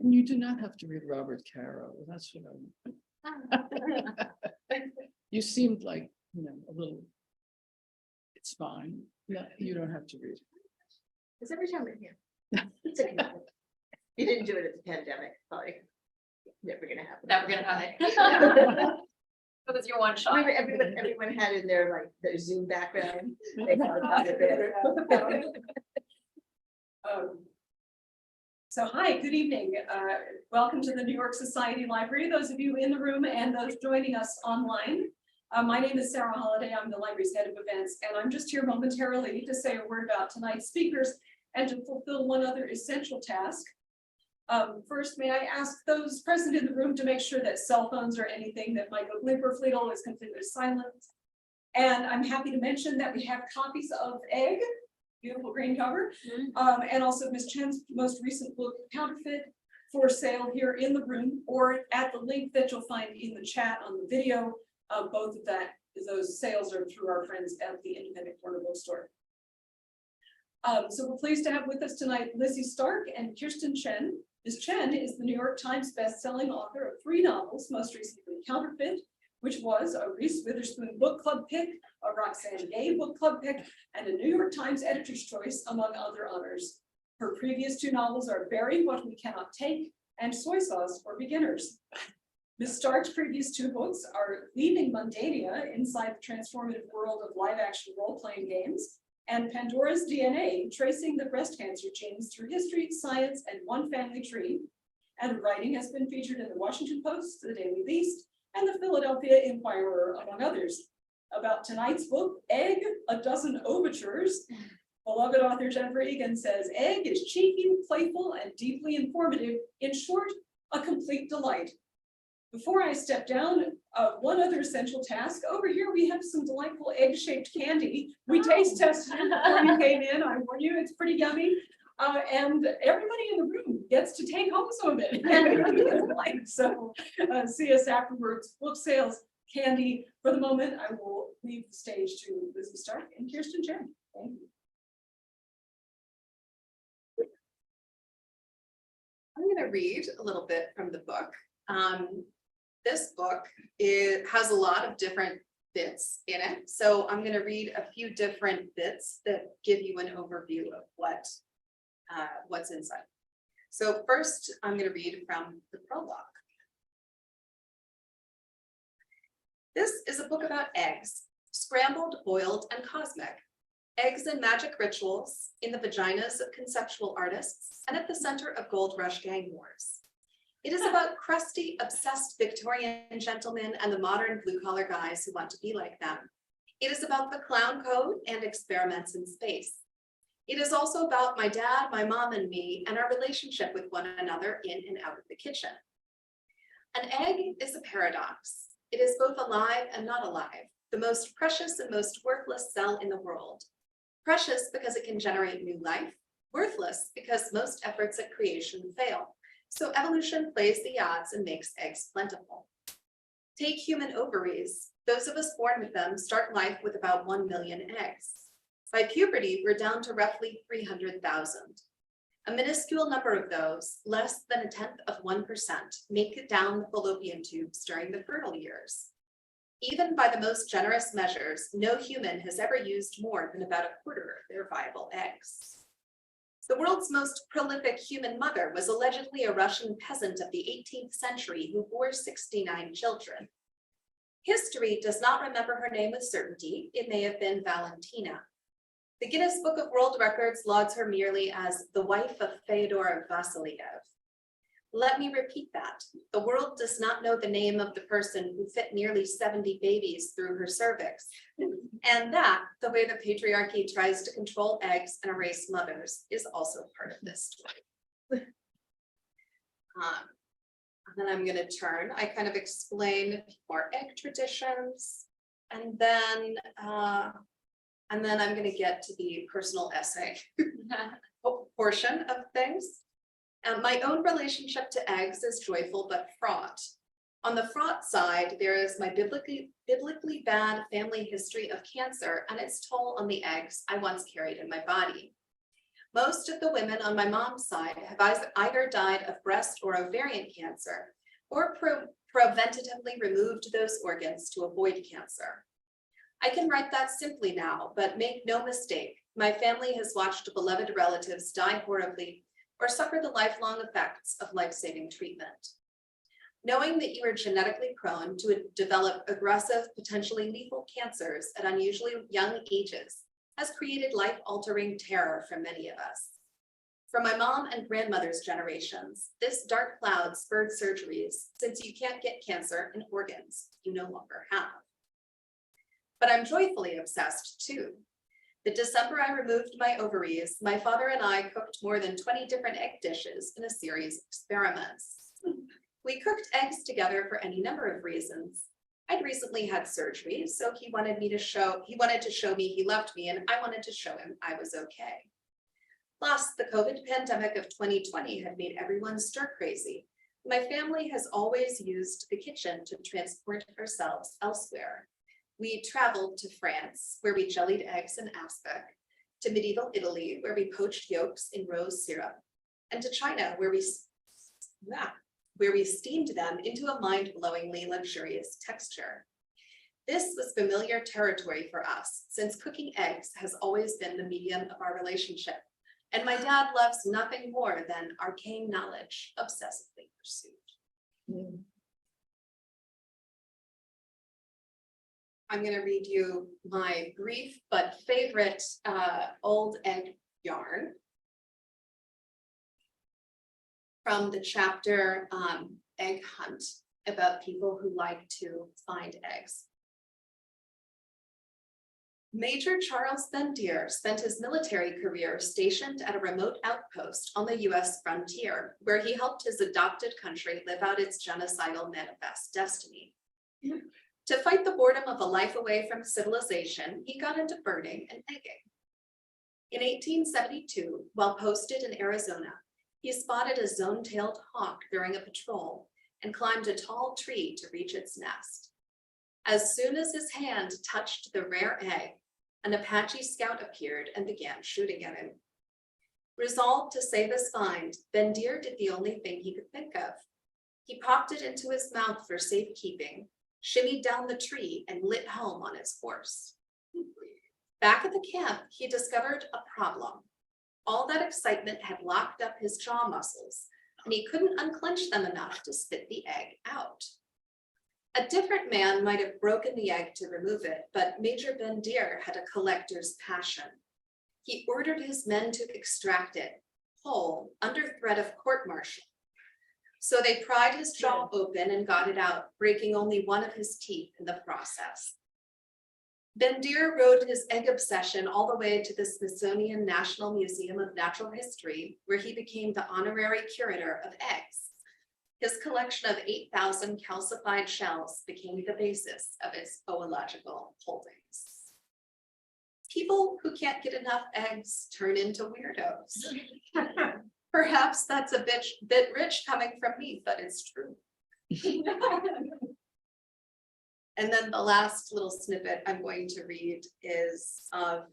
And you do not have to read Robert Caro. That's what you seemed like, a little, it's fine. No, you don't have to read. Because every time we're here, it's a commitment. You didn't do it at the pandemic, probably never gonna happen. Never gonna happen. It was your one shot. Everyone had in their their Zoom background. They thought about it better. So hi, good evening. Welcome to the New York Society Library, those of you in the room and those joining us online. My name is Sarah Holliday. I'm the library's head of events, and I'm just here momentarily to say a word about tonight's speakers and to fulfill one other essential task. First, may I ask those present in the room to make sure that cell phones or anything that might go blink or fleetle is completely silent. And I'm happy to mention that we have copies of Egg, beautiful green cover, and also Ms. Chen's most recent book, Counterfeit, for sale here in the room or at the link that you'll find in the chat on the video. Both of those sales are through our friends at the Independent Corner Bookstore. So we're pleased to have with us tonight Lizzie Stark and Kirstin Chen. Ms. Chen is the New York Times best-selling author of 3 novels, most recently Counterfeit, which was a Reese Witherspoon book club pick, a Roxane Gay book club pick, and a New York Times editor's choice, among other honors. Her previous 2 novels are Bury What We Cannot Take and Soy Sauce for Beginners. Ms. Stark's previous 2 books are Leaving Mundania, Inside the Transformative World of Live-Action Role-Playing Games, and Pandora's DNA, Tracing the Breast Cancer Genes Through History, Science, and One Family Tree. And writing has been featured in the Washington Post, the Daily Beast, and the Philadelphia Inquirer, among others. About tonight's book, Egg, A Dozen Overtures, beloved author Jennifer Egan says, Egg is cheeky, playful, and deeply informative. In short, a complete delight. Before I step down, one other essential task. Over here, we have some delightful egg-shaped candy. We taste tested it before you came in. I warn you, it's pretty yummy. And everybody in the room gets to take home some of it. So see us afterwards. Book sales, candy. For the moment, I will leave the stage to Lizzie Stark and Kirstin Chen. Thank you. I'm going to read a little bit from the book. This book has a lot of different bits in it. So I'm going to read a few different bits that give you an overview of what's inside. So first, I'm going to read from the prologue. This is a book about eggs, scrambled, boiled, and cosmic. Eggs and magic rituals in the vaginas of conceptual artists and at the center of gold rush gang wars. It is about crusty, obsessed Victorian gentlemen and the modern blue-collar guys who want to be like them. It is about the clown code and experiments in space. It is also about my dad, my mom, and me, and our relationship with one another in and out of the kitchen. An egg is a paradox. It is both alive and not alive, the most precious and most worthless cell in the world. Precious because it can generate new life, worthless because most efforts at creation fail. So evolution plays the odds and makes eggs plentiful. Take human ovaries. Those of us born with them start life with about 1 million eggs. By puberty, we're down to roughly 300,000. A minuscule number of those, less than 1/10%, make it down the fallopian tubes during the fertile years. Even by the most generous measures, no human has ever used more than about 1/4 of their viable eggs. The world's most prolific human mother was allegedly a Russian peasant of the 18th century who bore 69 children. History does not remember her name with certainty. It may have been Valentina. The Guinness Book of World Records lauds her merely as the wife of Fyodor Vasilyev. Let me repeat that. The world does not know the name of the person who fit nearly 70 babies through her cervix. And that, the way the patriarchy tries to control eggs and erase mothers, is also part of this story. And then I'm going to turn. I kind of explain more egg traditions, and then I'm going to get to the personal essay portion of things. My own relationship to eggs is joyful but fraught. On the fraught side, there is my biblically bad family history of cancer and its toll on the eggs I once carried in my body. Most of the women on my mom's side have either died of breast or ovarian cancer or preventatively removed those organs to avoid cancer. I can write that simply now, but make no mistake, my family has watched beloved relatives die horribly or suffer the lifelong effects of life-saving treatment. Knowing that you are genetically prone to develop aggressive, potentially lethal cancers at unusually young ages has created life-altering terror for many of us. For my mom and grandmother's generations, this dark cloud spurred surgeries since you can't get cancer in organs you no longer have. But I'm joyfully obsessed too. The December I removed my ovaries, my father and I cooked more than 20 different egg dishes in a series of experiments. We cooked eggs together for any number of reasons. I'd recently had surgery, so he wanted to show me he loved me, and I wanted to show him I was okay. Plus, the COVID pandemic of 2020 had made everyone stir crazy. My family has always used the kitchen to transport ourselves elsewhere. We traveled to France, where we jellied eggs in aspic, to medieval Italy, where we poached yolks in rose syrup, and to China, where we steamed them into a mind-blowingly luxurious texture. This was familiar territory for us, since cooking eggs has always been the medium of our relationship, and my dad loves nothing more than arcane knowledge obsessively pursued. Mm. I'm going to read you my brief but favorite old egg yarn from the chapter Egg Hunt, about people who like to find eggs. Major Charles Bendier spent his military career stationed at a remote outpost on the US frontier, where he helped his adopted country live out its genocidal manifest destiny. To fight the boredom of a life away from civilization, he got into birding and egging. In 1872, while posted in Arizona, he spotted a zone-tailed hawk during a patrol and climbed a tall tree to reach its nest. As soon as his hand touched the rare egg, an Apache scout appeared and began shooting at him. Resolved to save his find, Bendier did the only thing he could think of. He popped it into his mouth for safekeeping, shimmied down the tree, and lit home on his horse. Back at the camp, he discovered a problem. All that excitement had locked up his jaw muscles, and he couldn't unclench them enough to spit the egg out. A different man might have broken the egg to remove it, but Major Bendier had a collector's passion. He ordered his men to extract it, whole, under threat of court-martial. So they pried his jaw open and got it out, breaking only one of his teeth in the process. Bendier rode his egg obsession all the way to the Smithsonian National Museum of Natural History, where he became the honorary curator of eggs. His collection of 8,000 calcified shells became the basis of his oological holdings. People who can't get enough eggs turn into weirdos. Perhaps that's a bit rich coming from me, but it's true. And then the last little snippet I'm going to read is of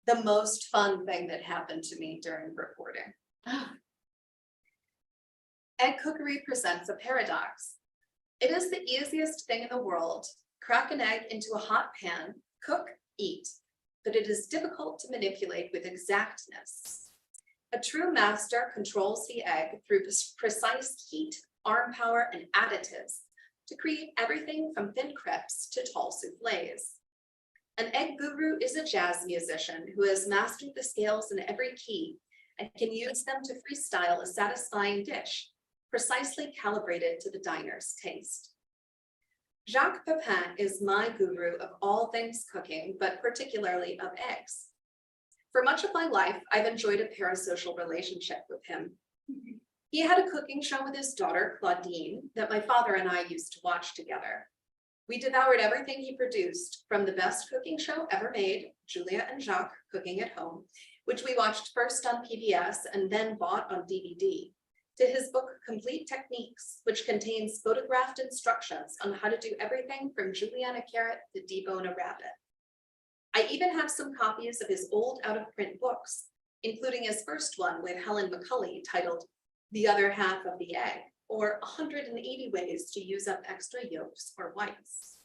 the most fun thing that happened to me during reporting. Egg cookery presents a paradox. It is the easiest thing in the world. Crack an egg into a hot pan, cook, eat, but it is difficult to manipulate with exactness. A true master controls the egg through precise heat, arm power, and additives to create everything from thin crepes to tall souffles. An egg guru is a jazz musician who has mastered the scales in every key and can use them to freestyle a satisfying dish, precisely calibrated to the diner's taste. Jacques Pepin is my guru of all things cooking, but particularly of eggs. For much of my life, I've enjoyed a parasocial relationship with him. He had a cooking show with his daughter, Claudine, that my father and I used to watch together. We devoured everything he produced, from the best cooking show ever made, Julia and Jacques Cooking at Home, which we watched first on PBS and then bought on DVD, to his book Complete Techniques, which contains photographed instructions on how to do everything from julienne a carrot to debone a rabbit. I even have some copies of his old out-of-print books, including his first one with Helen McCulley titled The Other Half of the Egg, or 180 Ways to Use Up Extra Yolks or Whites.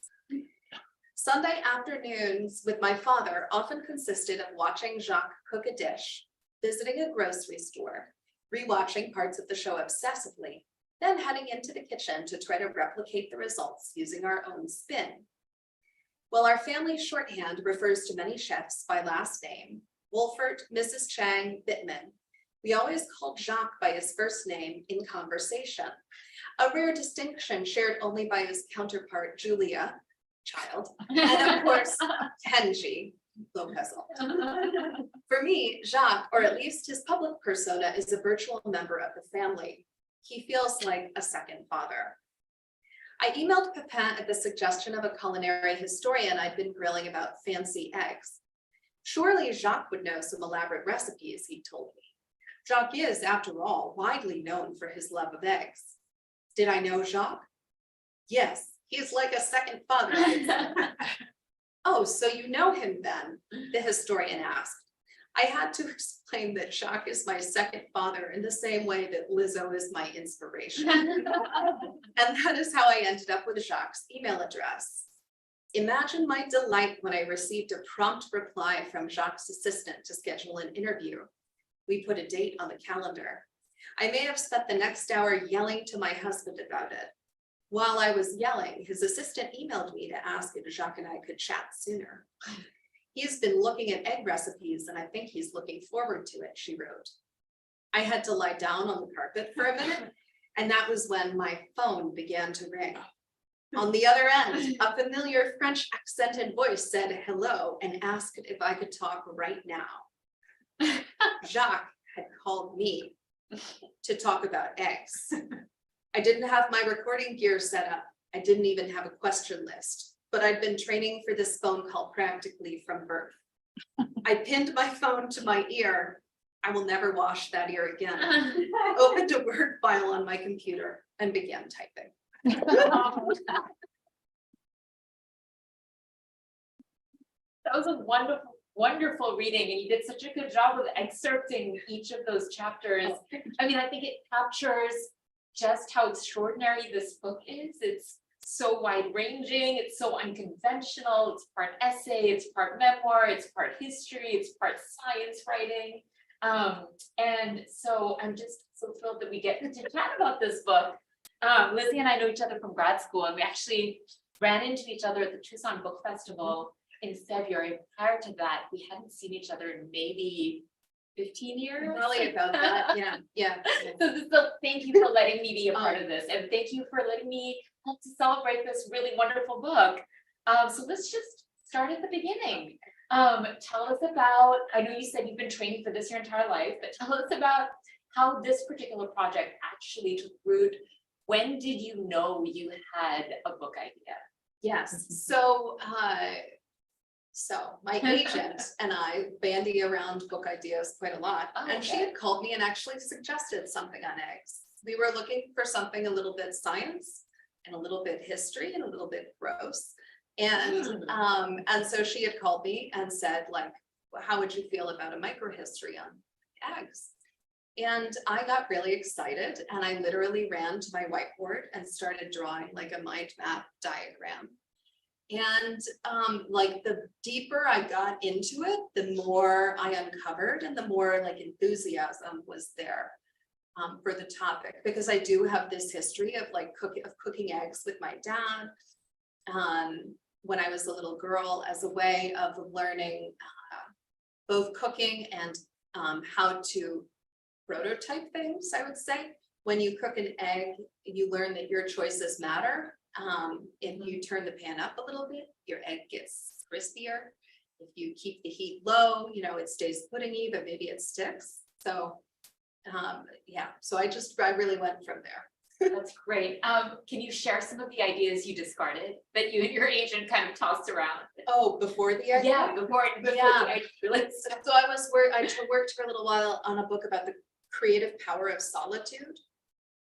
Sunday afternoons with my father often consisted of watching Jacques cook a dish, visiting a grocery store, rewatching parts of the show obsessively, then heading into the kitchen to try to replicate the results using our own spin. While our family shorthand refers to many chefs by last name, Wolfert, Mrs. Chang, Bittman, we always called Jacques by his first name in conversation, a rare distinction shared only by his counterpart, Julia, child, and of course, Kenji, low pencil. For me, Jacques, or at least his public persona, is a virtual member of the family. He feels like a second father. I emailed Pepin at the suggestion of a culinary historian I'd been grilling about fancy eggs. Surely Jacques would know some elaborate recipes, he told me. Jacques is, after all, widely known for his love of eggs. Did I know Jacques? Yes, he's like a second father. Oh, so you know him then, the historian asked. I had to explain that Jacques is my second father in the same way that Lizzo is my inspiration. And that is how I ended up with Jacques' email address. Imagine my delight when I received a prompt reply from Jacques' assistant to schedule an interview. We put a date on the calendar. I may have spent the next hour yelling to my husband about it. While I was yelling, his assistant emailed me to ask if Jacques and I could chat sooner. He's been looking at egg recipes and I think he's looking forward to it, she wrote. I had to lie down on the carpet for a minute, and that was when my phone began to ring. On the other end, a familiar French accented voice said hello and asked if I could talk right now. Jacques had called me to talk about eggs. I didn't have my recording gear set up. I didn't even have a question list, but I'd been training for this phone call practically from birth. I pinned my phone to my ear. I will never wash that ear again. Opened a Word file on my computer and began typing. That was a wonderful, wonderful reading, and you did such a good job of excerpting each of those chapters. I mean, I think it captures just how extraordinary this book is. It's so wide-ranging, it's so unconventional, it's part essay, it's part memoir, it's part history, it's part science writing. And so I'm just so thrilled that we get to chat about this book. Lizzie and I know each other from grad school, and we actually ran into each other at the Tucson Book Festival in February. Prior to that, we hadn't seen each other in maybe 15 years. Probably about that, yeah. So thank you for letting me be a part of this, and thank you for letting me help to celebrate this really wonderful book. So let's just start at the beginning. Tell us about, I know you said you've been training for this your entire life, but tell us about how this particular project actually took root. When did you know you had a book idea? Yes, so my agent and I bandy around book ideas quite a lot, and she had called me and actually suggested something on eggs. We were looking for something a little bit science and a little bit history and a little bit gross. And so she had called me and said, like, well, how would you feel about a microhistory on eggs? And I got really excited, and I literally ran to my whiteboard and started drawing like a mind map diagram. And like the deeper I got into it, the more I uncovered and the more like enthusiasm was there for the topic, because I do have this history of like cooking eggs with my dad when I was a little girl, as a way of learning both cooking and how to prototype things. I would say when you cook an egg, you learn that your choices matter. If you turn the pan up a little bit, your egg gets crispier. If you keep the heat low, you know, it stays puddingy, but maybe it sticks. So yeah, so I really went from there. That's great. Can you share some of the ideas you discarded that you and your agent kind of tossed around? Oh, before the egg? Yeah, before the egg really. So I worked for a little while on a book about the creative power of solitude.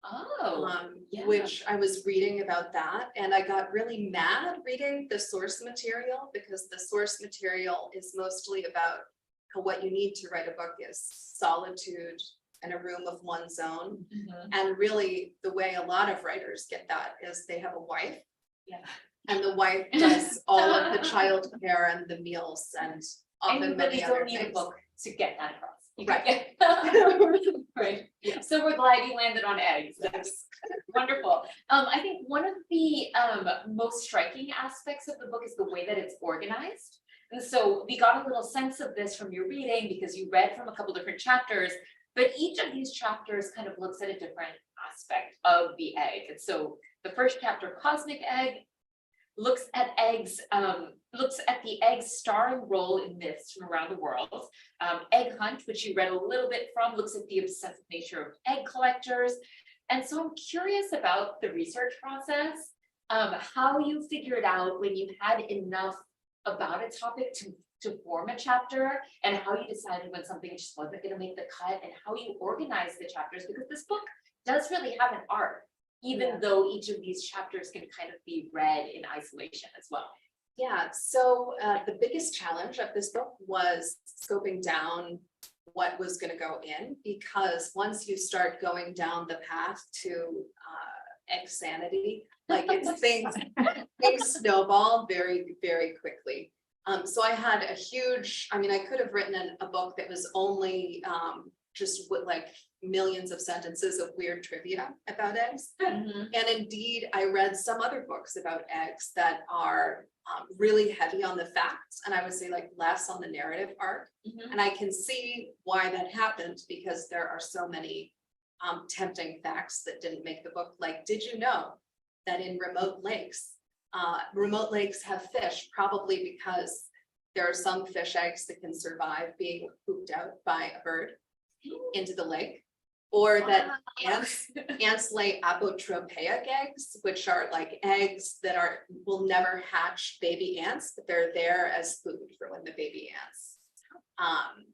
Oh, yeah. which I was reading about that, and I got really mad reading the source material because the source material is mostly about how what you need to write a book is solitude and a room of one's own. Mhm. And really, the way a lot of writers get that is they have a wife, Yeah. and the wife does all of the childcare and the meals and And often you many really other don't need a things. book to get that across. You Right. can get- Right. Yeah. So we're glad you landed on eggs. Yes. Wonderful. I think one of the most striking aspects of the book is the way that it's organized. And so we got a little sense of this from your reading because you read from a couple different chapters, but each of these chapters kind of looks at a different aspect of the egg. And so the first chapter, Cosmic Egg, looks at eggs, looks at the egg's starring role in myths from around the world. Egg Hunt, which you read a little bit from, looks at the obsessive nature of egg collectors. And so I'm curious about the research process, how you figured out when you had enough about a topic to form a chapter, and how you decided when something just wasn't going to make the cut, and how you organize the chapters, because this book does really have an arc, even though each of these chapters can kind of be read in isolation as well. Yeah, so the biggest challenge of this book was scoping down what was going to go in, because once you start going down the path to egg sanity, like it's things snowball very, very quickly. So I had a huge, I mean, I could have written a book that was only just with like millions of sentences of weird trivia about eggs. And indeed, I read some other books about eggs that are really heavy on the facts, and I would say like less on the narrative arc. And I can see why that happened, because there are so many tempting facts that didn't make the book. Like, did you know that in remote lakes have fish, probably because there are some fish eggs that can survive being pooped out by a bird into the lake, or that ants lay apotropaic eggs, which are like eggs that will never hatch baby ants, but they're there as food for when the baby ants hatch.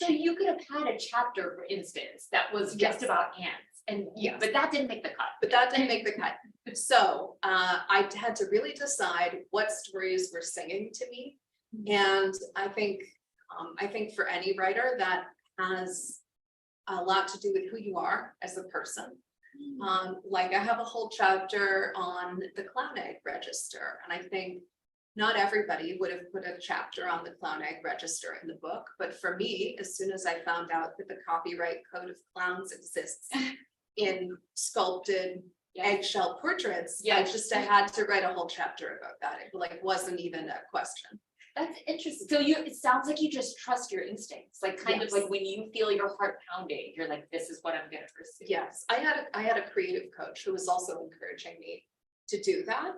So you could have had a chapter, for instance, that was just about ants, and but that didn't make the cut. But that didn't make the cut. So I had to really decide what stories were singing to me. And I think for any writer, that has a lot to do with who you are as a person. Like I have a whole chapter on the clown egg register, and I think not everybody would have put a chapter on the clown egg register in the book, but for me, as soon as I found out that the copyright code of clowns exists in sculpted eggshell portraits, I had to write a whole chapter about that. It like wasn't even a question. That's interesting. So it sounds like you just trust your instincts, like kind of like when you feel your heart pounding, you're like, this is what I'm gonna pursue. Yes, I had a creative coach who was also encouraging me to do that.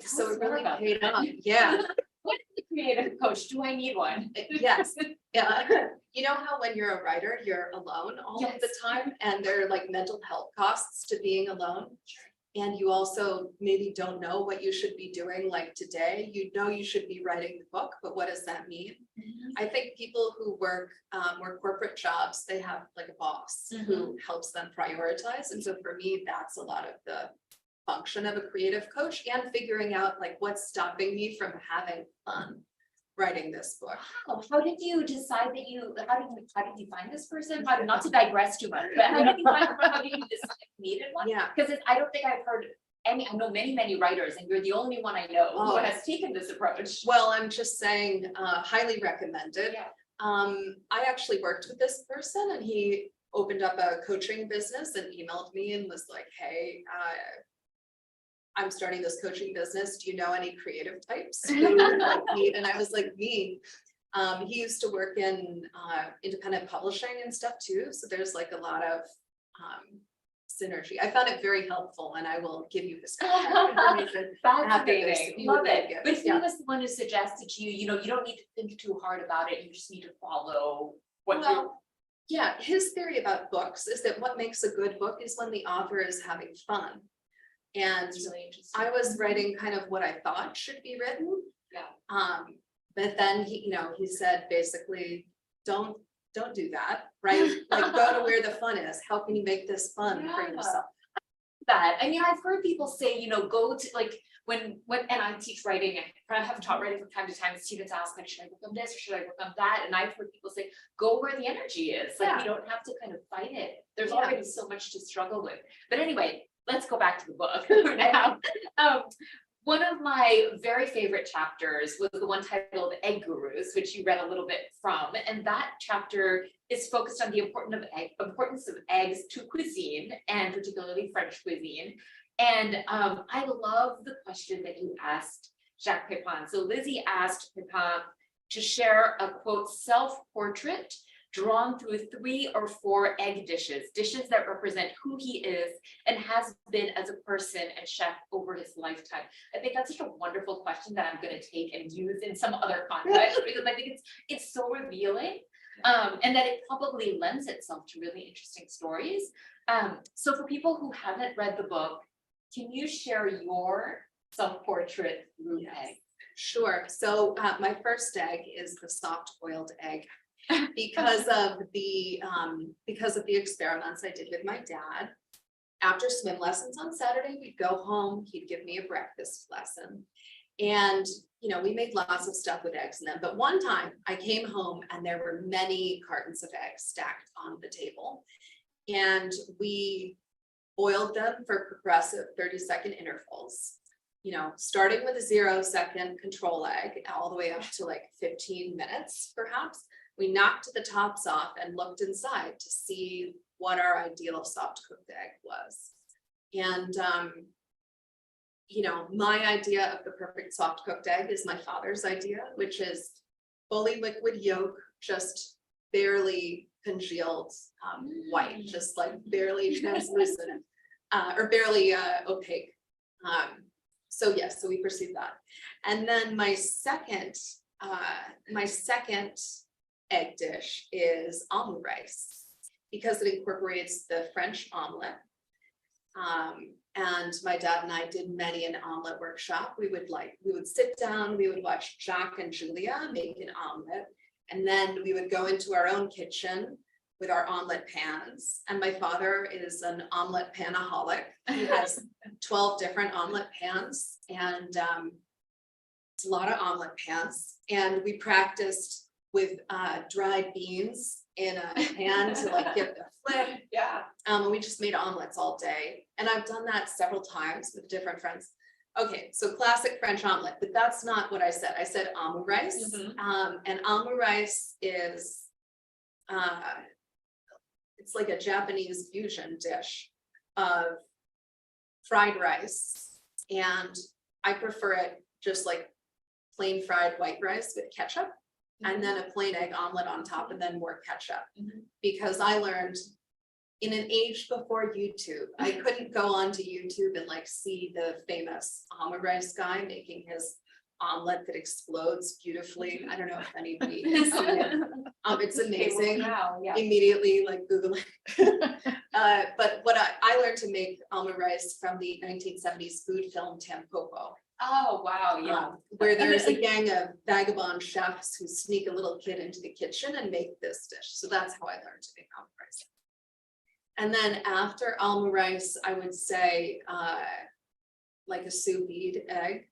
So it really paid off. Yeah. What is a creative coach? Do I need one? Yes. Yeah. You know how when you're a writer, you're alone all of the time, and there are like mental health costs to being alone. And you also maybe don't know what you should be doing. Like today, you know you should be writing the book, but what does that mean? I think people who work corporate jobs, they have like a boss who helps them prioritize. And so for me, that's a lot of the function of a creative coach, and figuring out like what's stopping me from having fun writing this book. Wow. How did you decide that how did you find this person? Not to digress too much, but how did you decide you needed one? Yeah. Because I don't think I've heard any, I know many writers, and you're the only one I know who has taken this approach. Well, I'm just saying, highly recommended. Yeah. I actually worked with this person, and he opened up a coaching business and emailed me and was like, hey, I'm starting this coaching business. Do you know any creative types who like need? And I was like, me. He used to work in independent publishing and stuff too. So there's like a lot of synergy. I found it very helpful, and I will give you his contact information. Fascinating. Love it. Good. But he was the one who suggested to you, you don't need to think too hard about it. You just need to follow what yeah, his theory about books is that what makes a good book is when the author is having fun. And really interesting. I was writing kind of what I thought should be written. Yeah. But then he said basically, don't don't do that, right? Like go to where the fun is. How can you make this fun for Yeah. yourself? That, I mean, I've heard people say, you know, go to like, when, and I teach writing, and I have taught writing from time to time, students ask like, should I work on this or should I work on that? And I've heard people say, go where the energy is, like, you don't have to kind of fight it. There's Yeah. already so much to struggle with. But anyway, let's go back to the book for now. One of my very favorite chapters was the one titled Egg Gurus, which you read a little bit from. And that chapter is focused on the importance of eggs to cuisine, and particularly French cuisine. And I love the question that you asked Jacques Pepin. So Lizzie asked Pepin to share a quote self-portrait drawn through 3 or 4 egg dishes that represent who he is and has been as a person and chef over his lifetime. I think that's such a wonderful question that I'm going to take and use in some other context, because I think it's so revealing, and that it probably lends itself to really interesting stories. So for people who haven't read the book, can you share your self-portrait through egg? Sure. So my first egg is the soft boiled egg. Because of the experiments I did with my dad. After swim lessons on Saturday, we'd go home, he'd give me a breakfast lesson. And, you know, we made lots of stuff with eggs in them. But one time I came home and there were many cartons of eggs stacked on the table. And we boiled them for progressive 30-second intervals. You know, starting with a 0-second control egg all the way up to like 15 minutes, perhaps. We knocked the tops off and looked inside to see what our ideal soft cooked egg was. And, you know, my idea of the perfect soft cooked egg is my father's idea, which is fully liquid yolk, just barely congealed white, just like barely translucent or barely opaque. So yes, so we perceive that. And then my second egg dish is omelet rice, because it incorporates the French omelet. And my dad and I did many an omelet workshop. We would sit down, we would watch Jacques and Julia make an omelet, and then we would go into our own kitchen with our omelet pans. And my father is an omelet panaholic. He has 12 different omelet pans, and it's a lot of omelet pans. And we practiced with dried beans in a pan to like get the flip. Yeah. And we just made omelets all day. And I've done that several times with different friends. Okay, so classic French omelet, but that's not what I said. I said omelet rice. And omelet rice is, it's like a Japanese fusion dish of fried rice. And I prefer it just like plain fried white rice with ketchup. And then a plain egg omelet on top, and then more ketchup. Because I learned in an age before YouTube, I couldn't go onto YouTube and like see the famous omelet rice guy making his omelet that explodes beautifully. I don't know if anybody has seen it. It's amazing. Wow, yeah. Immediately like Google it. But what I learned to make omelet rice from the 1970s food film Tampopo. Oh, wow, yeah. Where there's a gang of vagabond chefs who sneak a little kid into the kitchen and make this dish. So that's how I learned to make omelet rice. And then after omelet rice, I would say like a sous vide egg.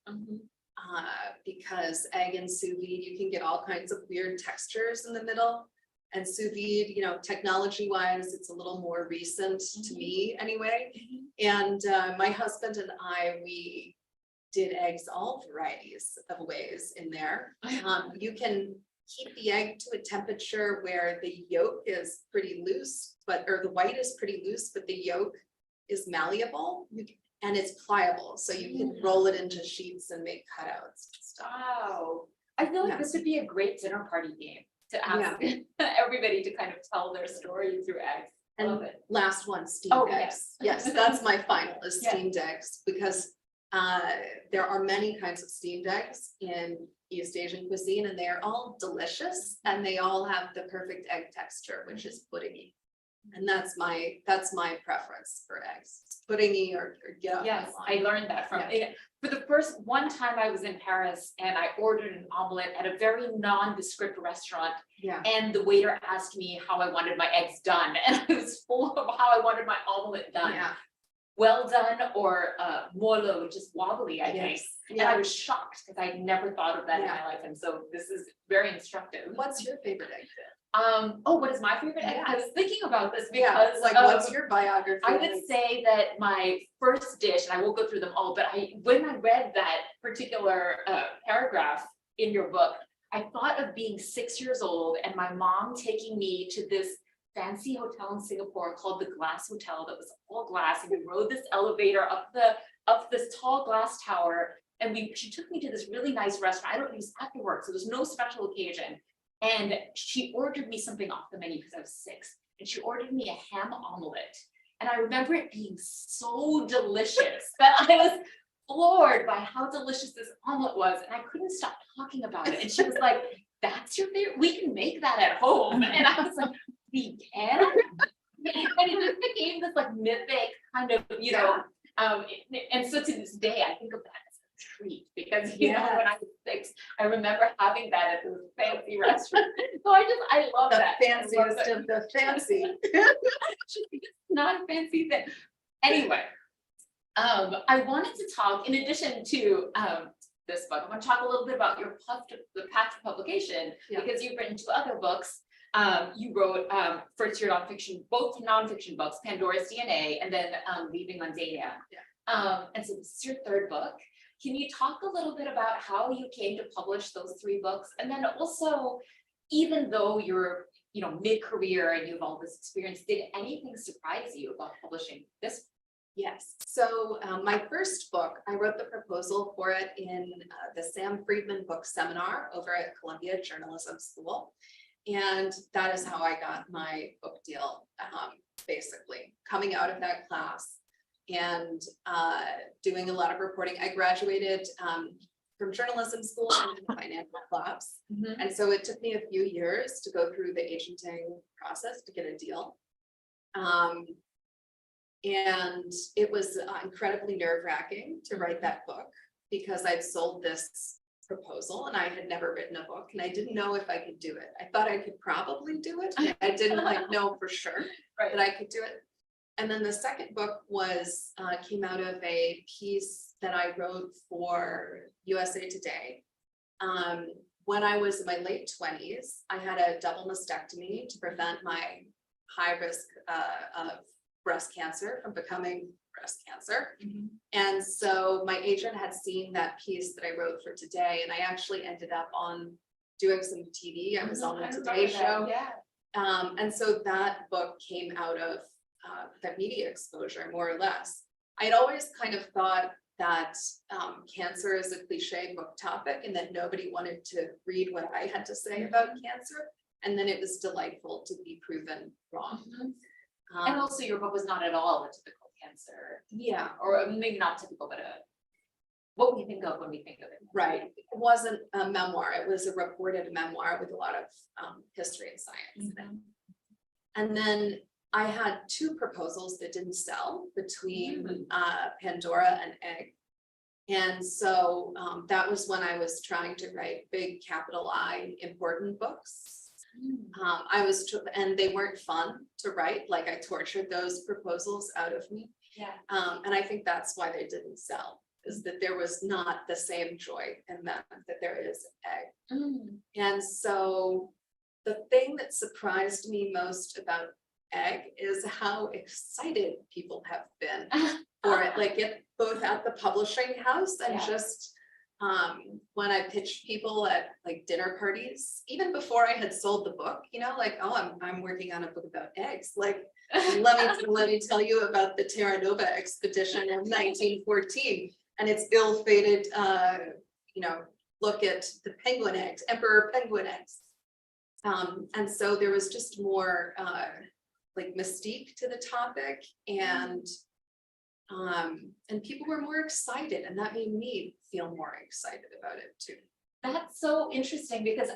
Because egg and sous vide, you can get all kinds of weird textures in the middle. And sous vide, you know, technology wise, it's a little more recent to me anyway. And my husband and I, we did eggs all varieties of ways in there. You can keep the egg to a temperature where the yolk is pretty loose, or the white is pretty loose, but the yolk is malleable and it's pliable. So you can roll it into sheets and make cutouts and stuff. Wow. I feel like this would be a great dinner party game to ask everybody to kind of tell their story through eggs. And Love it. last one, steamed eggs. Yes, that's my final is Yeah. steamed eggs, because there are many kinds of steamed eggs in East Asian cuisine, and they are all delicious, and they all have the perfect egg texture, which is puddingy. And that's my preference for eggs, puddingy or get off Yes, my I line. learned that from, Yeah. for the first one time I was in Paris and I ordered an omelet at a very nondescript restaurant. Yeah. And the waiter asked me how I wanted my eggs done, and I was full of how I wanted my omelet done. Yeah. Well done or molo, which is wobbly, I think. Yes. And I Yeah. was shocked because I'd never thought of that in Yeah. my life, and so this is very instructive. What's your favorite egg? Oh, what is my favorite egg? Yeah. I was thinking about this Yeah, because like what's your biography? I would say that my first dish, and I won't go through them all, but when I read that particular paragraph in your book, I thought of being 6 years old and my mom taking me to this fancy hotel in Singapore called the Glass Hotel that was all glass, and we rode this elevator up this tall glass tower, and she took me to this really nice restaurant. I don't, it was after work, so there was no special occasion. And she ordered me something off the menu because I was 6, and she ordered me a ham omelet. And I remember it being so delicious that I was floored by how delicious this omelet was, and I couldn't stop talking about it. And she was like, "That's your favorite? We can make that at home." And I was like, "We can?" And it just became this like mythic kind of, and so to this day, I think of that as a treat because, when I was 6, I remember having that at this fancy restaurant. So I love The that. fanciest of the fancy. It's not a fancy thing. Anyway, I wanted to talk, in addition to this book, I want to talk a little bit about your the path to publication, Yeah. because you've written 2 other books. You wrote first year nonfiction, both nonfiction books, Pandora's DNA, and then Leaving Mundania. And so this is your 3rd book. Can you talk a little bit about how you came to publish those 3 books? And then also, even though you're, mid-career and you have all this experience, did anything surprise you about publishing this? Yes, so my first book, I wrote the proposal for it in the Sam Friedman book seminar over at Columbia Journalism School. And that is how I got my book deal, basically, coming out of that class and doing a lot of reporting. I graduated from journalism school and financial clubs. And so it took me a few years to go through the agenting process to get a deal. And it was incredibly nerve-wracking to write that book because I'd sold this proposal and I had never written a book and I didn't know if I could do it. I thought I could probably do it. I didn't know for sure that I could do it. And then the second book was came out of a piece that I wrote for USA Today. When I was in my late 20s, I had a double mastectomy to prevent my high risk of breast cancer from becoming breast cancer. And so my agent had seen that piece that I wrote for Today, and I actually ended up on doing some TV. I was on the Today Show. And so that book came out of that media exposure, more or less. I'd always kind of thought that cancer is a cliche book topic and that nobody wanted to read what I had to say about cancer. And then it was delightful to be proven wrong. And also your book was not at all a typical cancer. Yeah, Or maybe not typical, but what we think of when we think of it. right. It wasn't a memoir. It was a reported memoir with a lot of history and science in it. And then I had 2 proposals that didn't sell between Pandora and Egg. And so that was when I was trying to write big capital I important books. And they weren't fun to write. Like I tortured those proposals out of me. And I think that's why they didn't sell, is that there was not the same joy in them that there is in Egg. And so the thing that surprised me most about Egg is how excited people have been for it, like both at the publishing house and just when I pitched people at like dinner parties, even before I had sold the book, like, oh, I'm working on a book about eggs. Like, let me tell you about the Terra Nova expedition in 1914 and its ill-fated, look at the penguin eggs, emperor penguin eggs. And so there was just more like mystique to the topic, and people were more excited, and that made me feel more excited about it too. That's so interesting because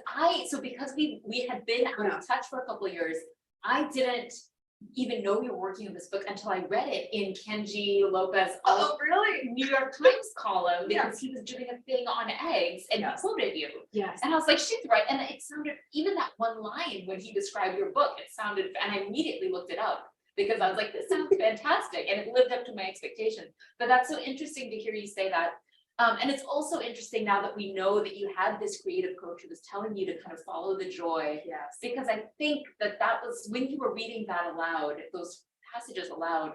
because we had been out of touch for a couple of years, I didn't even know you were working on this book until I read it in Kenji Lopez. Oh, really? New York Times column, Yeah. because he was doing a thing on eggs and Yes. he quoted you. Yes. And I was like, she's right. And it sounded, even that one line when he described your book, it sounded, and I immediately looked it up because I was like, this sounds fantastic. And it lived up to my expectations. But that's so interesting to hear you say that. And it's also interesting now that we know that you had this creative coach who was telling you to kind of follow the joy. Yes. Because I think that that was when you were reading that aloud, those passages aloud,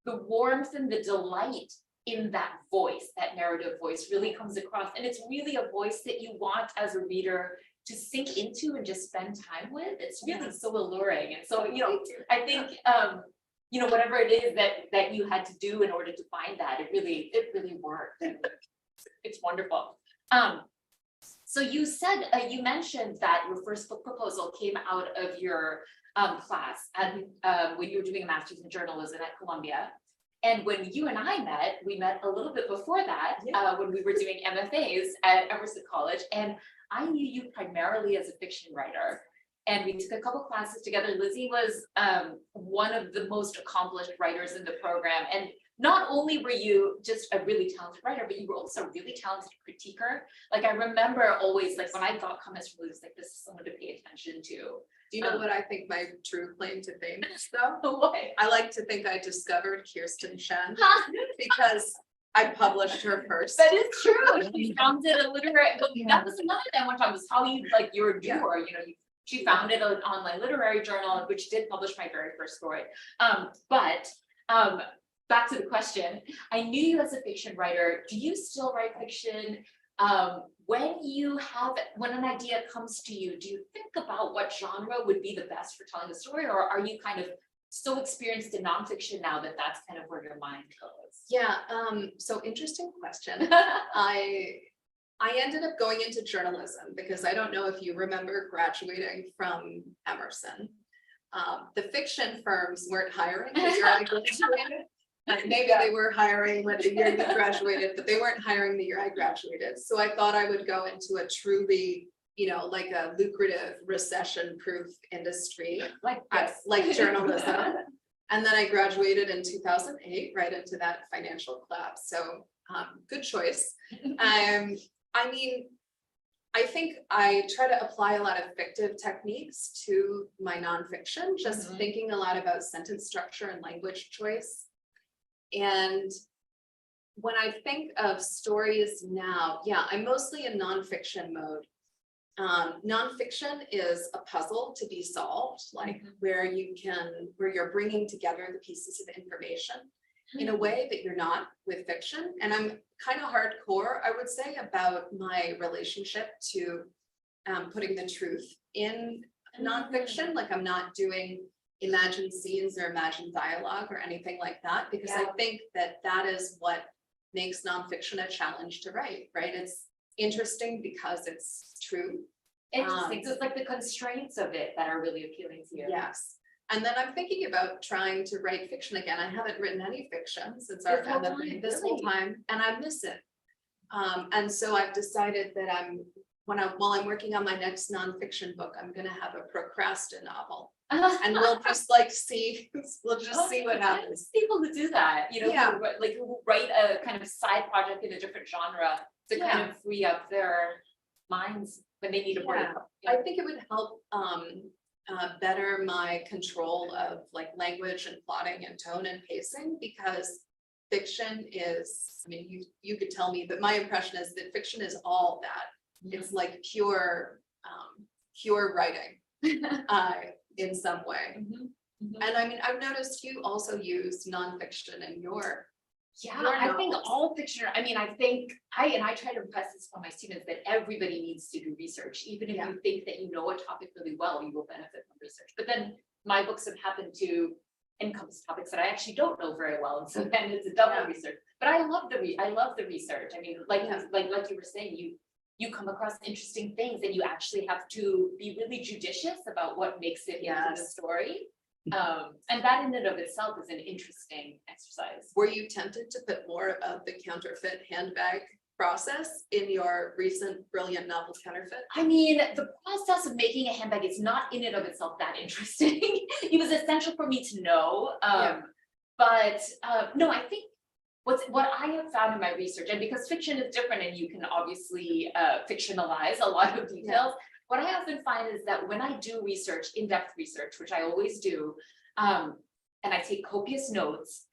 the warmth and the delight in that voice, that narrative voice really comes across. And it's really a voice that you want as a reader to sink into and just spend time with. It's really so alluring. And so, you know, I think, you know, whatever it is that you had to do in order to find that, it really worked. And it's wonderful. So you said, you mentioned that your first book proposal came out of your class and when you were doing a master's in journalism at Columbia. And when you and I met, we met a little bit before that, when we were doing MFAs at Emerson College. And I knew you primarily as a fiction writer. And we took a couple classes together. Lizzie was one of the most accomplished writers in the program. And not only were you just a really talented writer, but you were also a really talented critiquer. Like I remember always, like when I got comments from Lizzie, like this is someone to pay attention to. Do you know what I think my true claim to fame is though? What? I like to think I discovered Kirstin Chen because I published her first. That is true. She founded a literary, but that was another thing I want to talk about, was how you, like, you're a doer, you know, she founded an online literary journal, which did publish my very first story. But back to the question, I knew you as a fiction writer. Do you still write fiction? When an idea comes to you, do you think about what genre would be the best for telling the story, or are you kind of so experienced in nonfiction now that that's kind of where your mind goes? Yeah, so interesting question. I ended up going into journalism because I don't know if you remember graduating from Emerson. The fiction firms weren't hiring the year I graduated. Maybe they were hiring when the year you graduated, but they weren't hiring the year I graduated. So I thought I would go into a truly, you know, like a lucrative recession-proof industry, like journalism. And then I graduated in 2008, right into that financial collapse. So good choice. I mean, I think I try to apply a lot of fictive techniques to my nonfiction, just thinking a lot about sentence structure and language choice. And when I think of stories now, yeah, I'm mostly in nonfiction mode. Nonfiction is a puzzle to be solved, like where you're bringing together the pieces of information in a way that you're not with fiction. And I'm kind of hardcore, I would say, about my relationship to putting the truth in nonfiction. Like I'm not doing imagined scenes or imagined dialogue or anything like that, because I think that that is what makes nonfiction a challenge to write, right? It's interesting because it's true. Interesting. So it's like the constraints of it that are really appealing to you. Yes. And then I'm thinking about trying to write fiction again. I haven't written any fiction since our MFA this whole time, and I miss it. And so I've decided that while I'm working on my next nonfiction book, I'm going to have a procrastinate novel, and we'll just see what happens. People who do that, you know, who write a kind of side project in a different genre to kind of free up their minds when they need a break. I think it would help better my control of like language and plotting and tone and pacing, because fiction is, I mean, you could tell me, but my impression is that fiction is all that. It's like pure writing in some way. And I mean, I've noticed you also use nonfiction in your I think all fiction, I mean, I try to impress this on my students that everybody needs to do research. Even if you think that you know a topic really well, you will benefit from research. But then my books have happened to encompass topics that I actually don't know very well. And so then it's a double research. But I love the research. I mean, like you were saying, you come across interesting things and you actually have to be really judicious about what makes it into the story. And that in and of itself is an interesting exercise. Were you tempted to put more of the counterfeit handbag process in your recent brilliant novel Counterfeit? I mean, the process of making a handbag is not in and of itself that interesting. It was essential for me to know. But no, I think what I have found in my research, and because fiction is different and you can obviously fictionalize a lot of details, what I often find is that when I do research, in-depth research, which I always do, and I take copious notes,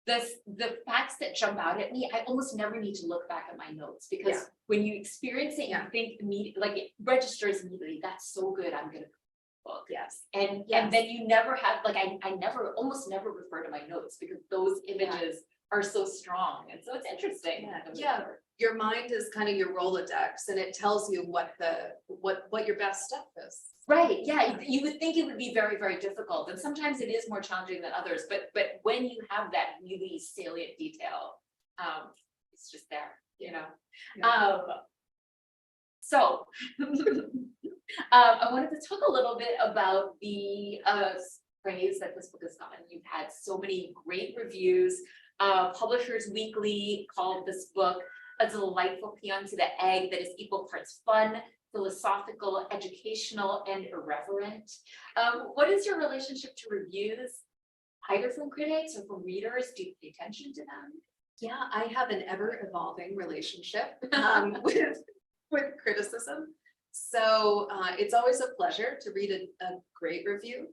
the facts that jump out at me, I almost never need to look back at my notes, because when you experience it, you think immediately, like it registers immediately, that's so good, I'm gonna book. And then you never have, like I almost never refer to my notes, because those images are so strong, and so it's interesting. Your mind is kind of your Rolodex, and it tells you what your best stuff is. Right, you would think it would be very, very difficult, and sometimes it is more challenging than others, but when you have that really salient detail, it's just there, you know. So I wanted to talk a little bit about the praise that this book has gotten. You've had so many great reviews. Publishers Weekly called this book a delightful paean to the egg that is equal parts fun, philosophical, educational, and irreverent. What is your relationship to reviews, either from critics or from readers? Do you pay attention to them? Yeah, I have an ever-evolving relationship with criticism. So it's always a pleasure to read a great review.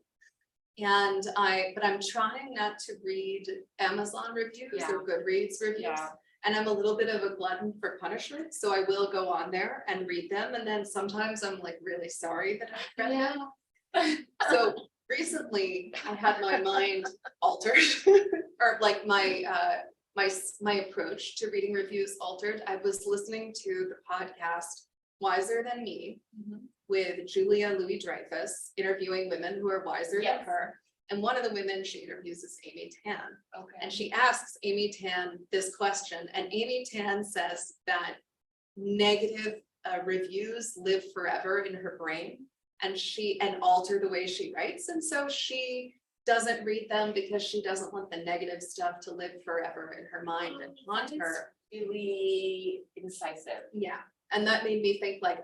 But I'm trying not to read Amazon reviews or Goodreads reviews. And I'm a little bit of a glutton for punishment, so I will go on there and read them, and then sometimes I'm like really sorry that I read them. So recently I had my mind altered, or like my approach to reading reviews altered. I was listening to the podcast Wiser Than Me with Julia Louis-Dreyfus, interviewing women who are wiser than her. And one of the women she interviews is Amy Tan. And she asks Amy Tan this question, and Amy Tan says that negative reviews live forever in her brain, and alter the way she writes. And so she doesn't read them because she doesn't want the negative stuff to live forever in her mind and haunt her. Really incisive. And that made me think, like,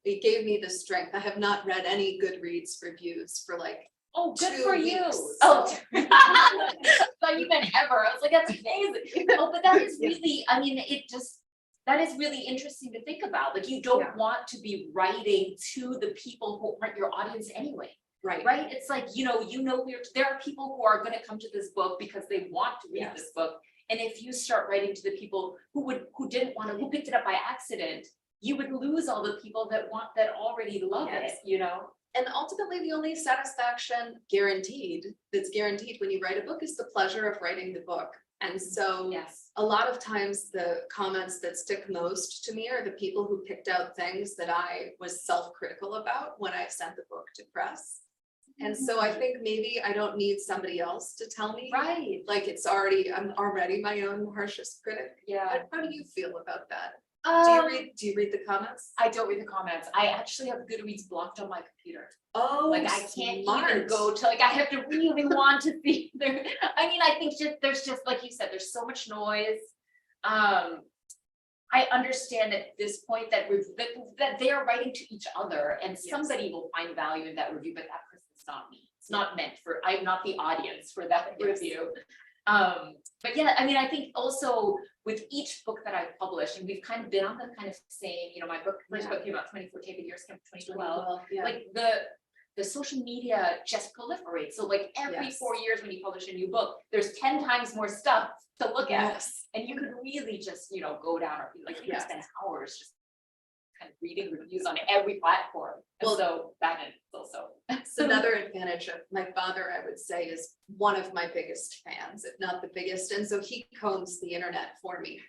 it gave me the strength. I have not read any Goodreads reviews for like, oh, good 2 for you. weeks. Oh, not even ever. I was like, that's amazing. Oh, but that is really, I mean, that is really interesting to think about. Like, you don't want to be writing to the people who aren't your audience anyway. Right. It's like, there are people who are going to come to this book because they want to read this book. And if you start writing to the people who didn't want to, who picked it up by accident, you would lose all the people that already love it, you know? And ultimately, the only satisfaction that's guaranteed when you write a book is the pleasure of writing the book. And so a lot of times the comments that stick most to me are the people who picked out things that I was self-critical about when I sent the book to press. And so I think maybe I don't need somebody else to tell me. Like I'm already my own harshest critic. How do you feel about that? Do you read the comments? I don't read the comments. I actually have Goodreads blocked on my computer. Oh, like I can't even go to, like, I have to really want to see there. I mean, I think there's just, like you said, there's so much noise. I understand at this point that they are writing to each other, and somebody will find value in that review, but that person's not me. It's not meant for, I'm not the audience for that review. But yeah, I mean, I think also with each book that I've published, and we've kind of been on the kind of same, my first book came out 2014, but yours came out 2012. Like the social media just proliferates. So like every 4 years when you publish a new book, there's 10 times more stuff to look at. And you could really just, go down, or like you could spend hours just kind of reading reviews on every platform. And so that is also. It's another advantage of my father, I would say, is one of my biggest fans, if not the biggest. And so he combs the internet for me.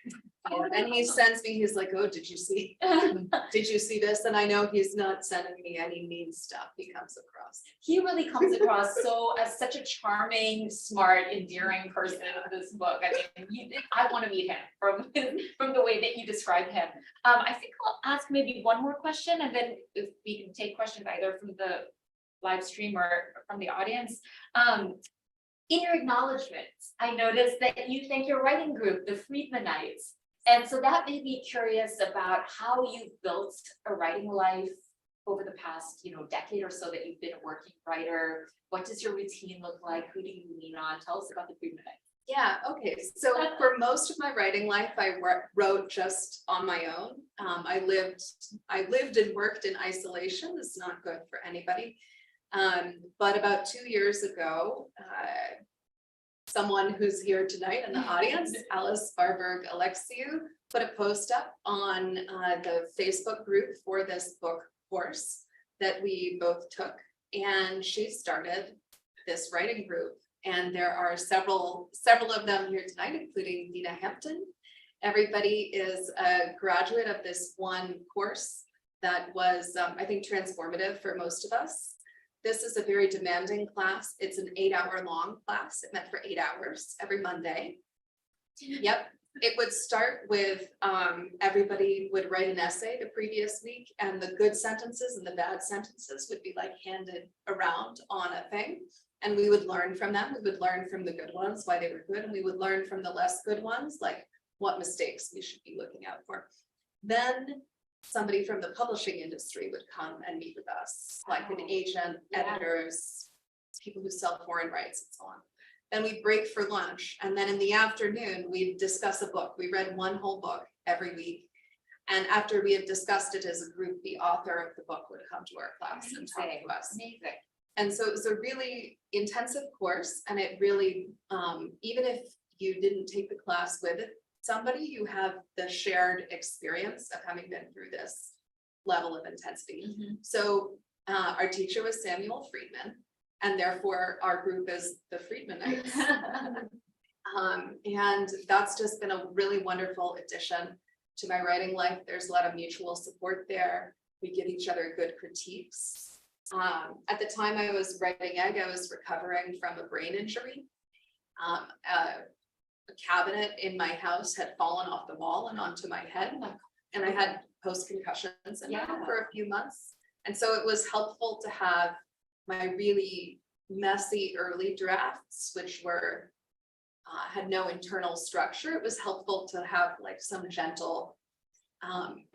And he sends me, he's like, oh, did you see this? And I know he's not sending me any mean stuff he comes across. He really comes across as such a charming, smart, endearing person in this book. I mean, I want to meet him from the way that you describe him. I think I'll ask maybe one more question, and then if we can take questions either from the live stream or from the audience. In your acknowledgements, I noticed that you thank your writing group, the Friedmanites, And so that made me curious about how you've built a writing life over the past, decade or so that you've been a working writer. What does your routine look like? Who do you lean on? Tell us about the Freedom Night. Yeah, okay. So for most of my writing life, I wrote just on my own. I lived and worked in isolation. It's not good for anybody. But about 2 years ago, someone who's here tonight in the audience, Alice Barberg Alexiou, put a post up on the Facebook group for this book course that we both took, and she started this writing group. And there are several of them here tonight, including Dina Hampton. Everybody is a graduate of this one course that was, I think, transformative for most of us. This is a very demanding class. It's an 8-hour long class. It meant for 8 hours every Monday. Yep. It would start with everybody would write an essay the previous week, and the good sentences and the bad sentences would be like handed around on a thing. And we would learn from them. We would learn from the good ones, why they were good. And we would learn from the less good ones, like what mistakes we should be looking out for. Then somebody from the publishing industry would come and meet with us, like an agent, editors, people who sell foreign rights and so on. Then we'd break for lunch. And then in the afternoon, we'd discuss a book. We read one whole book every week. And after we had discussed it as a group, the author of the book would come to our class and talk to us. Amazing. And so it was a really intensive course, and it really, even if you didn't take the class with somebody, you have the shared experience of having been through this level of intensity. So our teacher was Samuel Friedman, and therefore our group is the Friedmanites. And that's just been a really wonderful addition to my writing life. There's a lot of mutual support there. We give each other good critiques. At the time I was writing Egg, I was recovering from a brain injury. A cabinet in my house had fallen off the wall and onto my head, and I had post-concussions for a few months. And so it was helpful to have my really messy early drafts, which were had no internal structure. It was helpful to have like some gentle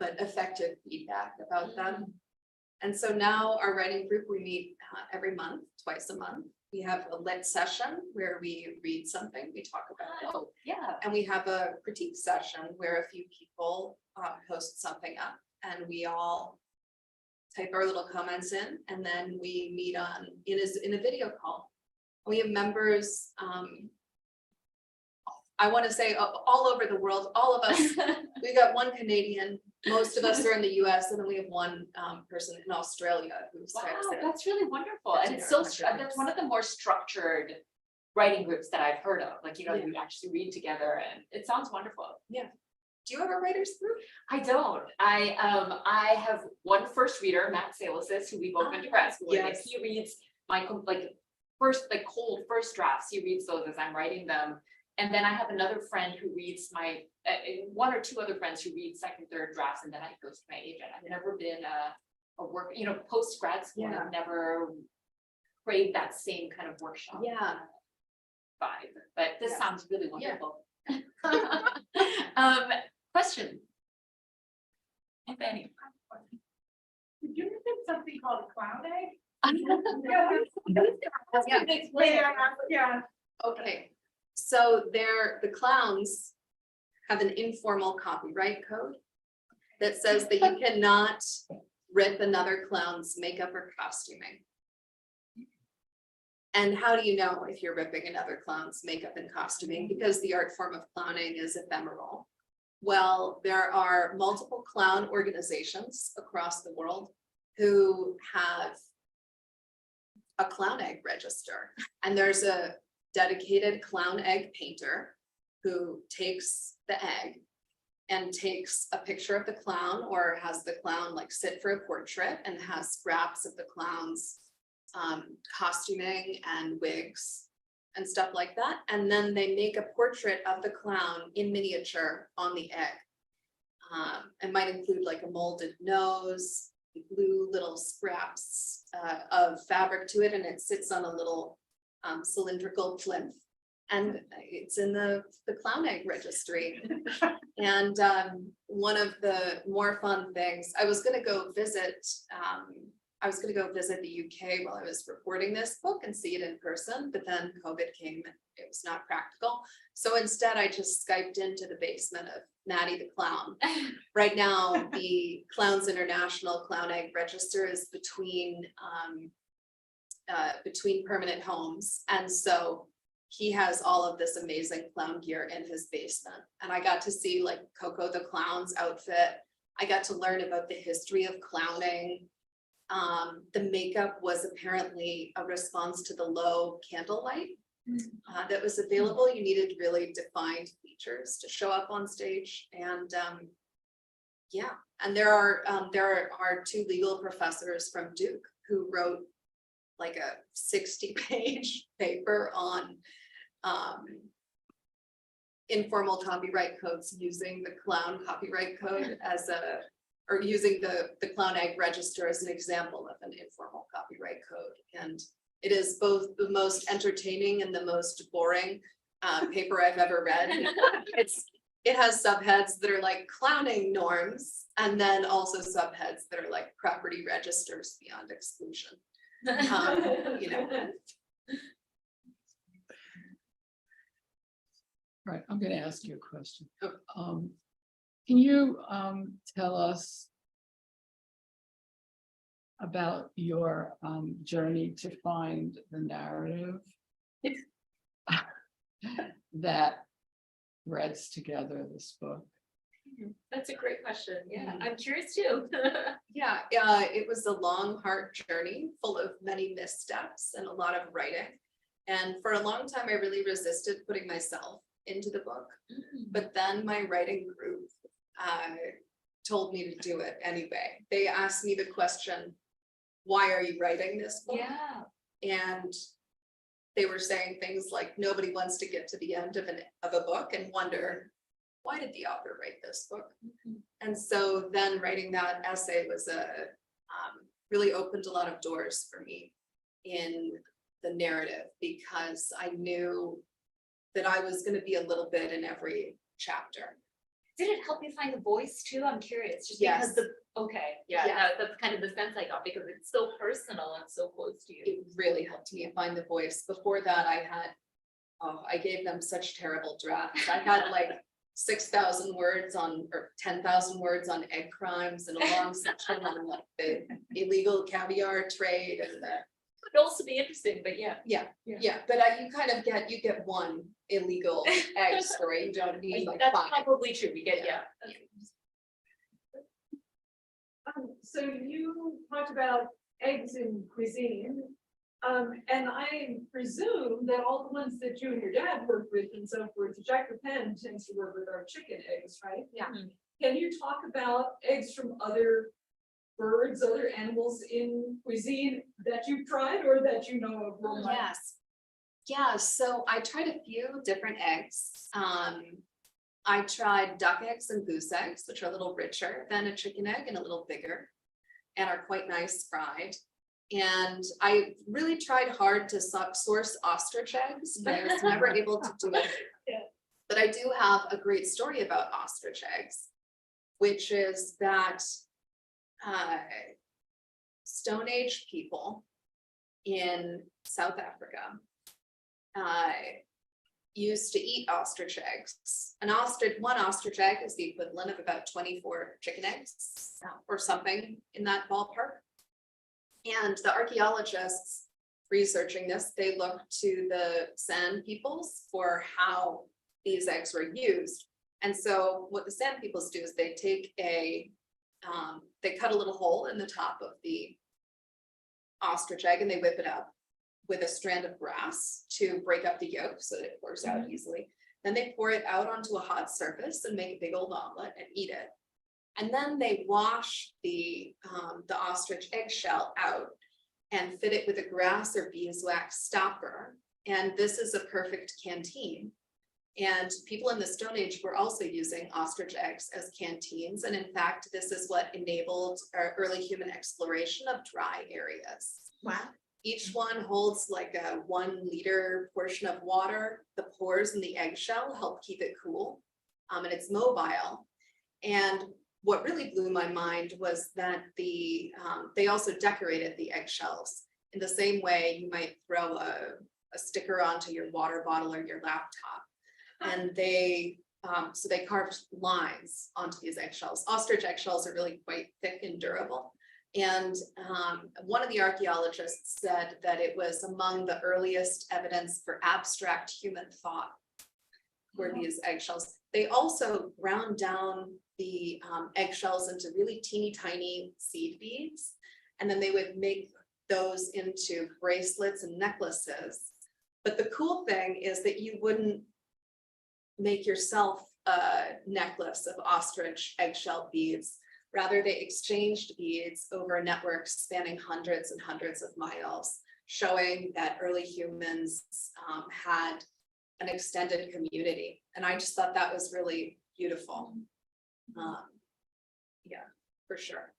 but effective feedback about them. And so now our writing group, we meet every month, twice a month. We have a lit session where we read something, we talk about it. Oh, yeah. And we have a critique session where a few people post something up, and we all type our little comments in, and then we meet in a video call. We have members, I want to say all over the world, all of us. We got one Canadian, most of us are in the US, and then we have one person in Australia who's Wow, types it. that's really wonderful. That's And it's very so, much that's one of the more structured writing groups that I've heard of. Like, Yeah. you actually read together, and it sounds wonderful. Do you have a writers group? I don't. I have one first reader, Matt Salisis, who we both went to grad school with. Yes. He reads my cold first drafts. He reads those as I'm writing them. And then I have another friend who reads my, one or two other friends who read second, third drafts, and then I go to my agent. I've never been a work, post grad school. Yeah. I've never craved that same kind of workshop vibe, but this Yeah. sounds really wonderful. Question. If any. Did you mention something called a cloud egg? Yeah. Okay, so the clowns have an informal copyright code that says that you cannot rip another clown's makeup or costuming. And how do you know if you're ripping another clown's makeup and costuming? Because the art form of clowning is ephemeral. Well, there are multiple clown organizations across the world who have a clown egg register, and there's a dedicated clown egg painter who takes the egg and takes a picture of the clown, or has the clown like sit for a portrait and has scraps of the clown's costuming and wigs and stuff like that. And then they make a portrait of the clown in miniature on the egg. It might include like a molded nose, glue little scraps of fabric to it, and it sits on a little cylindrical plinth. And it's in the clown egg registry. And one of the more fun things, I was gonna go visit the UK while I was reporting this book and see it in person, but then COVID came and it was not practical. So instead, I just Skyped into the basement of Maddie the Clown. Right now, the Clowns International Clown Egg Register is between permanent homes. And so he has all of this amazing clown gear in his basement. And I got to see like Coco the Clown's outfit. I got to learn about the history of clowning. The makeup was apparently a response to the low candlelight that was available. You needed really defined features to show up on stage. And yeah, and there are two legal professors from Duke who wrote like a 60-page paper on informal copyright codes using the clown copyright code or using the clown egg register as an example of an informal copyright code. And it is both the most entertaining and the most boring paper I've ever read. It has subheads that are like clowning norms, and then also subheads that are like property registers beyond exclusion. You know. Right, I'm gonna ask you a question. Okay. Can you tell us about your journey to find the narrative that threads together this book? That's a great question. Yeah, I'm curious too. Yeah, it was a long, hard journey full of many missteps and a lot of writing. And for a long time, I really resisted putting myself into the book. But then my writing group told me to do it anyway. They asked me the question, why are you writing this book? Yeah. And they were saying things like, nobody wants to get to the end of a book and wonder, why did the author write this book? And so then writing that essay was really opened a lot of doors for me in the narrative, because I knew that I was going to be a little bit in every chapter. Did it help you find the voice too? I'm curious, just Yes. because yeah, Yeah. that's kind of the sense I got, because it's so personal and so close to you. It really helped me find the voice. Before that, I gave them such terrible drafts. I had like 6,000 words or 10,000 words on egg crimes and a long section on like the illegal caviar trade and the. Could also be interesting, but yeah. But you get one illegal egg story. You don't need like That's 5. probably true. We get, yeah. So you talked about eggs in cuisine. And I presume that all the ones that you and your dad work with and so forth, Jack the Pen tends to work with our chicken eggs, right? Yeah. Can you talk about eggs from other birds, other animals in cuisine that you've tried or that you know of? Worldwide? Yes. Yeah, so I tried a few different eggs. I tried duck eggs and goose eggs, which are a little richer than a chicken egg and a little bigger and are quite nice fried. And I really tried hard to source ostrich eggs, but I was never able to do it. Yeah. But I do have a great story about ostrich eggs, which is that Stone Age people in South Africa used to eat ostrich eggs. One ostrich egg is the equivalent of about 24 chicken eggs or something in that ballpark. And the archaeologists researching this, they looked to the San peoples for how these eggs were used. And so what the San peoples do is they take they cut a little hole in the top of the ostrich egg and they whip it up with a strand of grass to break up the yolk so that it pours out easily. Then they pour it out onto a hot surface and make a big old omelet and eat it. And then they wash the ostrich eggshell out and fit it with a grass or beeswax stopper. And this is a perfect canteen. And people in the Stone Age were also using ostrich eggs as canteens. And in fact, this is what enabled our early human exploration of dry areas. Wow. Each one holds like a 1 liter portion of water. The pores in the eggshell help keep it cool. And it's mobile. And what really blew my mind was that they also decorated the eggshells in the same way you might throw a sticker onto your water bottle or your laptop. And so they carved lines onto these eggshells. Ostrich eggshells are really quite thick and durable. And one of the archaeologists said that it was among the earliest evidence for abstract human thought were these eggshells. They also ground down the eggshells into really teeny tiny seed beads. And then they would make those into bracelets and necklaces. But the cool thing is that you wouldn't make yourself a necklace of ostrich eggshell beads. Rather, they exchanged beads over a network spanning hundreds and hundreds of miles, showing that early humans had an extended community. And I just thought that was really beautiful. Yeah, for sure.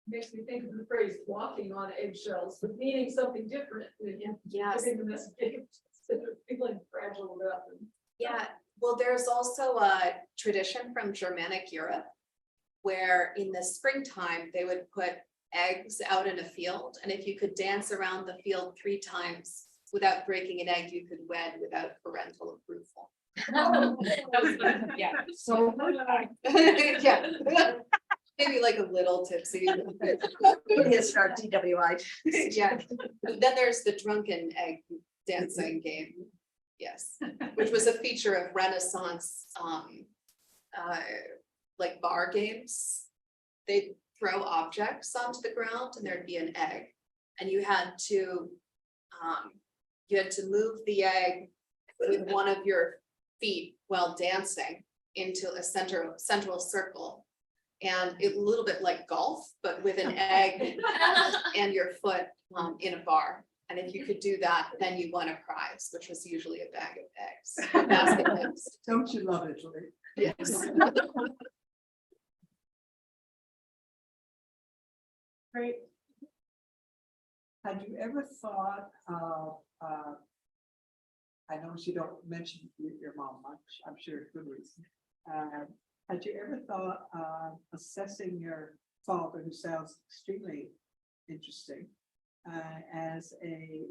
Makes me think of the phrase walking on eggshells, but meaning something different than Yes. giving them this gift, instead of feeling fragile about them. Yeah, well, there's also a tradition from Germanic Europe where in the springtime, they would put eggs out in a field. And if you could dance around the field 3 times without breaking an egg, you could wed without parental approval. Yeah. So. Yeah. Maybe like a little tipsy. His start DWI. Yeah, then there's the drunken egg dancing game. Yes, which was a feature of Renaissance, like bar games. They'd throw objects onto the ground and there'd be an egg. And you had to move the egg with one of your feet while dancing into a central circle. And it a little bit like golf, but with an egg and your foot in a bar. And if you could do that, then you won a prize, which was usually a bag of eggs, a basket of eggs. Don't you love Italy? Yes. Great. Had you ever thought of, I know you don't mention your mom much, I'm sure for good reason. Had you ever thought of assessing your father, who sounds extremely interesting, as a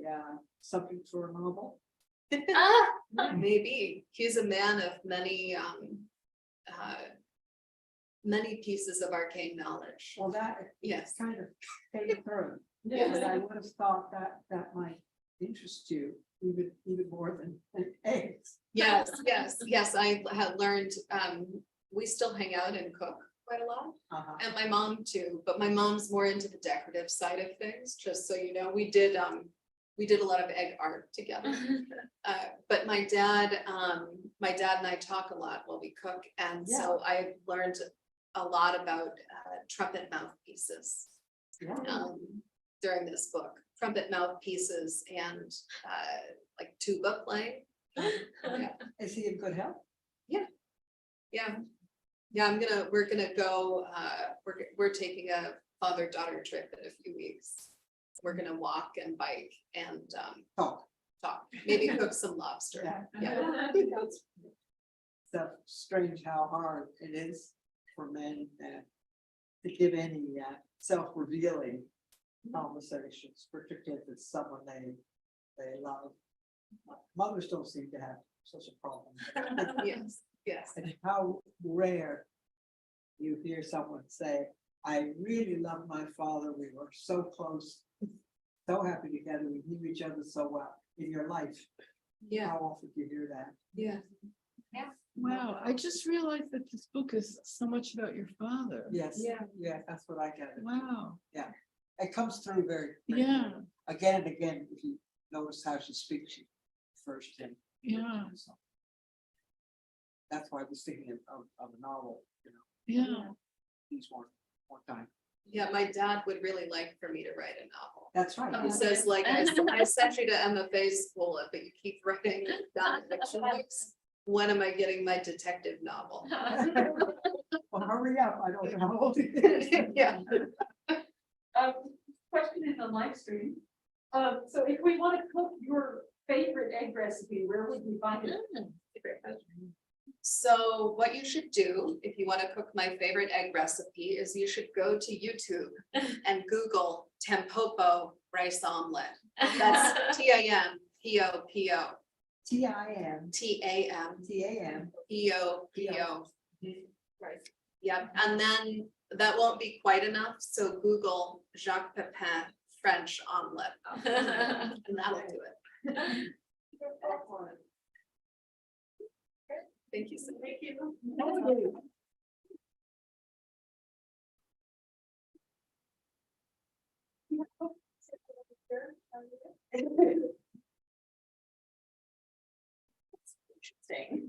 subject for a novel? Maybe. He's a man of many pieces of arcane knowledge. Well, that Yes. kind of came through. Yes. And I would have thought that might interest you even more than eggs. Yes, I had learned, we still hang out and cook quite a lot. And my mom too, but my mom's more into the decorative side of things, just so you know. We did a lot of egg art together. But my dad and I talk a lot while we cook, and so I learned a lot about trumpet mouthpieces during this book. Trumpet mouthpieces and like tuba playing. Yeah. Is he in good health? Yeah, we're gonna go, we're taking a father-daughter trip in a few weeks. We're gonna walk and bike and Talk. maybe cook some lobster. Yeah. It's so strange how hard it is for men to give any self-revealing conversations, particularly if it's someone they love. Mothers don't seem to have such a problem. Yes. And how rare you hear someone say, I really love my father, we were so close, so happy together, we knew each other so well in your life. Yeah, How often do you hear that? yeah. Wow, I just realized that this book is so much about your father. Yes. Yeah. That's what I get. Wow, It comes through very. yeah, Again and again, if you notice how she speaks, she refers to him. yeah, So that's why I was thinking of a novel, yeah. these one time. Yeah, my dad would really like for me to write a novel. That's right. He says, like, I sent you to MFA school, but you keep writing nonfiction books. When am I getting my detective novel? Well, hurry up, I don't know how old it is. Yeah. Question in the live stream. So if we want to cook your favorite egg recipe, where would we find it? So what you should do, if you want to cook my favorite egg recipe, is you should go to YouTube and Google Tampopo rice omelet. That's T-A-M-P-O-P-O, T-I-M, T-A-M, T-A-M. P-O-P-O. Right. Yep, and then that won't be quite enough, so Google Jacques Pepin French omelet. And that'll do it. Thank you so much. Thank you. Interesting.